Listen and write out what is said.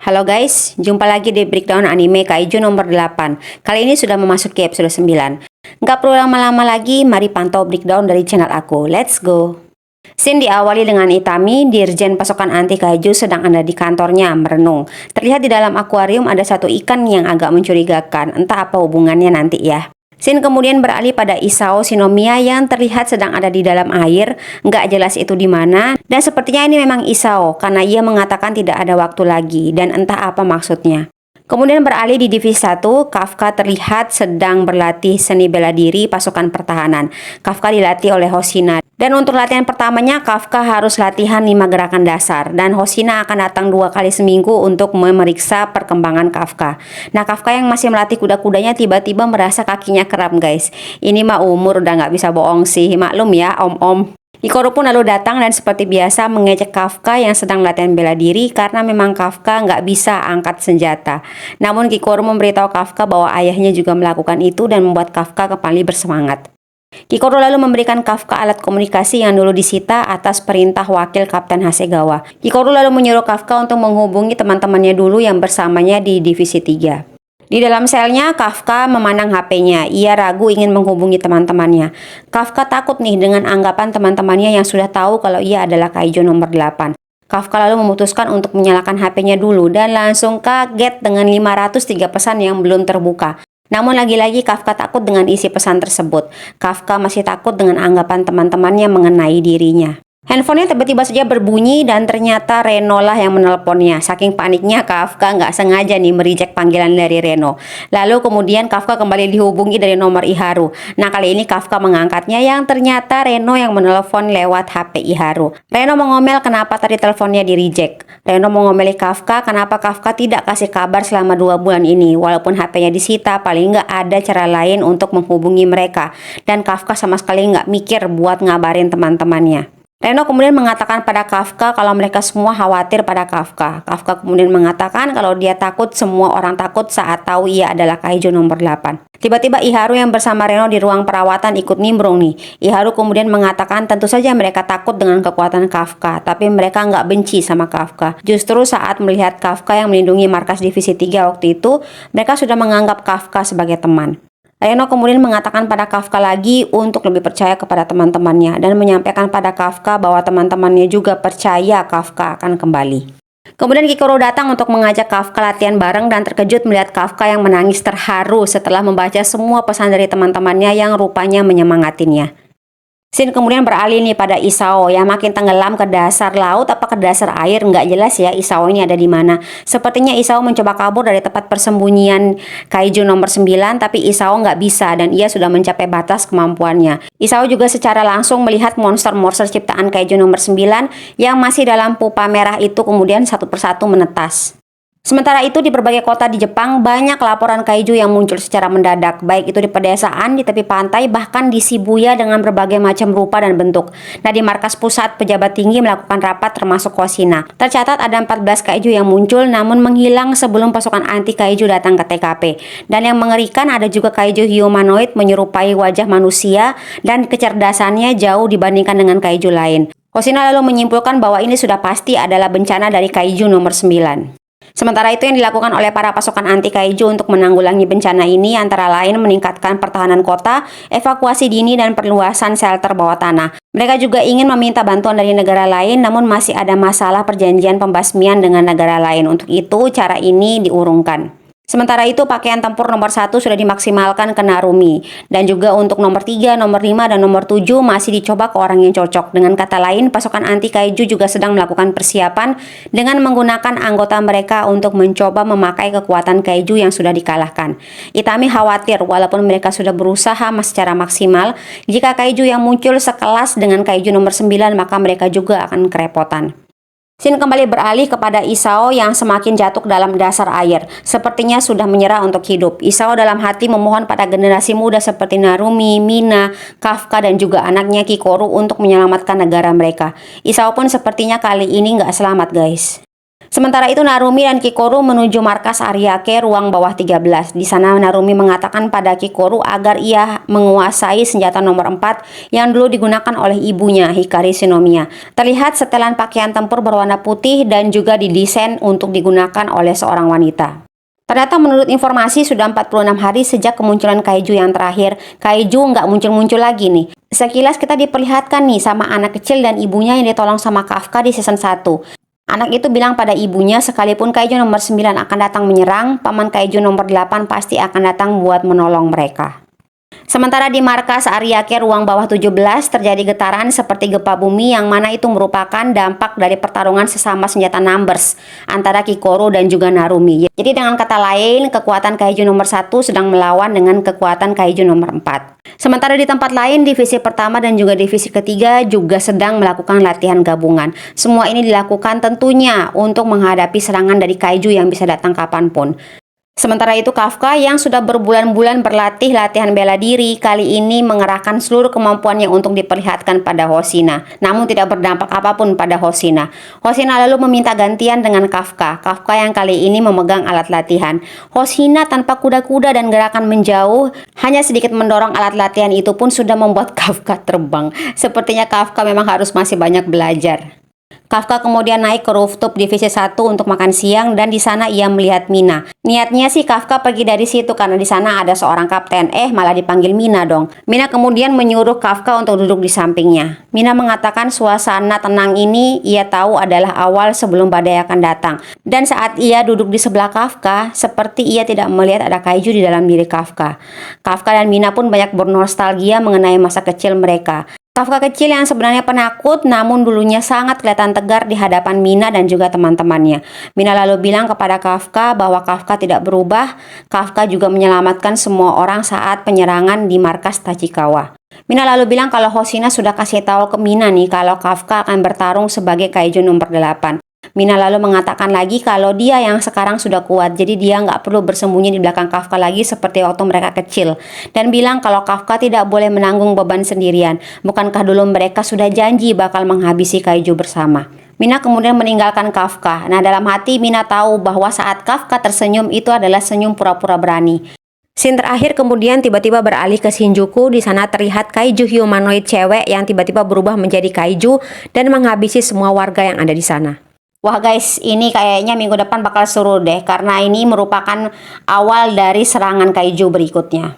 Halo guys, jumpa lagi di breakdown anime Kaiju nomor 8. Kali ini sudah memasuki episode 9. Nggak perlu lama-lama lagi, mari pantau breakdown dari channel aku. Let's go! Scene diawali dengan Itami, dirjen pasukan anti kaiju sedang ada di kantornya merenung. Terlihat di dalam akuarium ada satu ikan yang agak mencurigakan, entah apa hubungannya nanti ya. Scene kemudian beralih pada Isao Shinomiya yang terlihat sedang ada di dalam air, nggak jelas itu di mana, dan sepertinya ini memang Isao karena ia mengatakan tidak ada waktu lagi dan entah apa maksudnya. Kemudian beralih di divisi 1, Kafka terlihat sedang berlatih seni bela diri pasukan pertahanan. Kafka dilatih oleh Hoshina. Dan untuk latihan pertamanya, Kafka harus latihan 5 gerakan dasar. Dan Hoshina akan datang 2 kali seminggu untuk memeriksa perkembangan Kafka. Nah, Kafka yang masih melatih kuda-kudanya tiba-tiba merasa kakinya kram guys. Ini mah umur udah nggak bisa bohong sih. Maklum ya om-om. Hikaru pun lalu datang dan seperti biasa mengejek Kafka yang sedang latihan bela diri karena memang Kafka nggak bisa angkat senjata. Namun Hikaru memberitahu Kafka bahwa ayahnya juga melakukan itu dan membuat Kafka kembali bersemangat. Hikaru lalu memberikan Kafka alat komunikasi yang dulu disita atas perintah wakil Kapten Hasegawa. Hikaru lalu menyuruh Kafka untuk menghubungi teman-temannya dulu yang bersamanya di divisi 3. Di dalam selnya, Kafka memandang HP-nya. Ia ragu ingin menghubungi teman-temannya. Kafka takut nih dengan anggapan teman-temannya yang sudah tahu kalau ia adalah Kaiju nomor 8. Kafka lalu memutuskan untuk menyalakan HP-nya dulu dan langsung kaget dengan 503 pesan yang belum terbuka. Namun lagi-lagi Kafka takut dengan isi pesan tersebut. Kafka masih takut dengan anggapan teman-temannya mengenai dirinya. Handphonenya tiba-tiba saja berbunyi dan ternyata Reno lah yang menelponnya. Saking paniknya Kafka nggak sengaja nih mereject panggilan dari Reno. Lalu kemudian Kafka kembali dihubungi dari nomor Iharu. Nah kali ini Kafka mengangkatnya yang ternyata Reno yang menelpon lewat HP Iharu. Reno mengomel kenapa tadi teleponnya di reject. Reno mengomeli Kafka kenapa Kafka tidak kasih kabar selama 2 bulan ini. Walaupun HP-nya disita paling nggak ada cara lain untuk menghubungi mereka. Dan Kafka sama sekali nggak mikir buat ngabarin teman-temannya. Reno kemudian mengatakan pada Kafka kalau mereka semua khawatir pada Kafka. Kafka kemudian mengatakan kalau dia takut, semua orang takut saat tahu ia adalah Kaiju nomor 8. Tiba-tiba Iharu yang bersama Reno di ruang perawatan ikut nimbrung nih. Iharu kemudian mengatakan tentu saja mereka takut dengan kekuatan Kafka, tapi mereka nggak benci sama Kafka. Justru saat melihat Kafka yang melindungi markas divisi 3 waktu itu, mereka sudah menganggap Kafka sebagai teman. Reno kemudian mengatakan pada Kafka lagi untuk lebih percaya kepada teman-temannya dan menyampaikan pada Kafka bahwa teman-temannya juga percaya Kafka akan kembali. Kemudian Hikaru datang untuk mengajak Kafka latihan bareng dan terkejut melihat Kafka yang menangis terharu setelah membaca semua pesan dari teman-temannya yang rupanya menyemangatinya. Scene kemudian beralih nih pada Isao yang makin tenggelam ke dasar laut apa ke dasar air, nggak jelas ya Isao ini ada di mana. Sepertinya Isao mencoba kabur dari tempat persembunyian Kaiju nomor 9 tapi Isao nggak bisa dan ia sudah mencapai batas kemampuannya. Isao juga secara langsung melihat monster-monster ciptaan Kaiju nomor 9 yang masih dalam pupa merah itu kemudian satu persatu menetas. Sementara itu di berbagai kota di Jepang banyak laporan kaiju yang muncul secara mendadak, baik itu di pedesaan, di tepi pantai, bahkan di Shibuya dengan berbagai macam rupa dan bentuk. Nah di markas pusat pejabat tinggi melakukan rapat termasuk Hoshina. Tercatat ada 14 kaiju yang muncul namun menghilang sebelum pasukan anti kaiju datang ke TKP. Dan yang mengerikan ada juga kaiju humanoid menyerupai wajah manusia dan kecerdasannya jauh dibandingkan dengan kaiju lain. Hoshina lalu menyimpulkan bahwa ini sudah pasti adalah bencana dari kaiju nomor 9. Sementara itu yang dilakukan oleh para pasukan anti kaiju untuk menanggulangi bencana ini antara lain meningkatkan pertahanan kota, evakuasi dini dan perluasan shelter bawah tanah. Mereka juga ingin meminta bantuan dari negara lain namun masih ada masalah perjanjian pembasmian dengan negara lain. Untuk itu cara ini diurungkan. Sementara itu pakaian tempur nomor 1 sudah dimaksimalkan ke Narumi. Dan juga untuk nomor 3, nomor 5, dan nomor 7 masih dicoba ke orang yang cocok. Dengan kata lain, pasukan anti kaiju juga sedang melakukan persiapan dengan menggunakan anggota mereka untuk mencoba memakai kekuatan kaiju yang sudah dikalahkan. Itami khawatir walaupun mereka sudah berusaha secara maksimal, jika kaiju yang muncul sekelas dengan kaiju nomor 9 maka mereka juga akan kerepotan. Scene kembali beralih kepada Isao yang semakin jatuh dalam dasar air. Sepertinya sudah menyerah untuk hidup. Isao dalam hati memohon pada generasi muda seperti Narumi, Mina, Kafka dan juga anaknya Hikaru untuk menyelamatkan negara mereka. Isao pun sepertinya kali ini nggak selamat guys. Sementara itu Narumi dan Kikoru menuju markas Ariake ruang bawah 13. Di sana Narumi mengatakan pada Kikoru agar ia menguasai senjata nomor 4 yang dulu digunakan oleh ibunya, Hikari Shinomiya. Terlihat setelan pakaian tempur berwarna putih dan juga didesain untuk digunakan oleh seorang wanita. Ternyata menurut informasi sudah 46 hari sejak kemunculan kaiju yang terakhir, kaiju nggak muncul-muncul lagi nih. Sekilas kita diperlihatkan nih sama anak kecil dan ibunya yang ditolong sama Kafka di season 1. Anak itu bilang pada ibunya sekalipun kaiju nomor 9 akan datang menyerang, paman kaiju nomor 8 pasti akan datang buat menolong mereka. Sementara di markas Ariake ruang bawah 17 terjadi getaran seperti gempa bumi yang mana itu merupakan dampak dari pertarungan sesama senjata numbers antara Kikoru dan juga Narumi. Jadi dengan kata lain, kekuatan kaiju nomor 1 sedang melawan dengan kekuatan kaiju nomor 4. Sementara di tempat lain, divisi pertama dan juga divisi ketiga juga sedang melakukan latihan gabungan. Semua ini dilakukan tentunya untuk menghadapi serangan dari kaiju yang bisa datang kapanpun. Sementara itu Kafka yang sudah berbulan-bulan berlatih latihan bela diri kali ini mengerahkan seluruh kemampuannya untuk diperlihatkan pada Hoshina. Namun tidak berdampak apapun pada Hoshina. Hoshina lalu meminta gantian dengan Kafka. Kafka yang kali ini memegang alat latihan. Hoshina tanpa kuda-kuda dan gerakan menjauh, hanya sedikit mendorong alat latihan itu pun sudah membuat Kafka terbang. Sepertinya Kafka memang harus masih banyak belajar. Kafka kemudian naik ke rooftop divisi 1 untuk makan siang dan di sana ia melihat Mina. Niatnya sih Kafka pergi dari situ karena di sana ada seorang kapten, malah dipanggil Mina dong. Mina kemudian menyuruh Kafka untuk duduk di sampingnya. Mina mengatakan suasana tenang ini ia tahu adalah awal sebelum badai akan datang. Dan saat ia duduk di sebelah Kafka, seperti ia tidak melihat ada kaiju di dalam diri Kafka. Kafka dan Mina pun banyak bernostalgia mengenai masa kecil mereka. Kafka kecil yang sebenarnya penakut namun dulunya sangat kelihatan tegar di hadapan Mina dan juga teman-temannya. Mina lalu bilang kepada Kafka bahwa Kafka tidak berubah. Kafka juga menyelamatkan semua orang saat penyerangan di markas Tachikawa. Mina lalu bilang kalau Hoshina sudah kasih tahu ke Mina nih kalau Kafka akan bertarung sebagai kaiju nomor 8. Mina lalu mengatakan lagi kalau dia yang sekarang sudah kuat, jadi dia nggak perlu bersembunyi di belakang Kafka lagi seperti waktu mereka kecil. Dan bilang kalau Kafka tidak boleh menanggung beban sendirian. Bukankah dulu mereka sudah janji bakal menghabisi kaiju bersama? Mina kemudian meninggalkan Kafka. Nah dalam hati Mina tahu bahwa saat Kafka tersenyum itu adalah senyum pura-pura berani. Scene terakhir kemudian tiba-tiba beralih ke Shinjuku. Di sana terlihat kaiju humanoid cewek yang tiba-tiba berubah menjadi kaiju dan menghabisi semua warga yang ada di sana. Wah guys, ini kayaknya minggu depan bakal seru deh karena ini merupakan awal dari serangan kaiju berikutnya.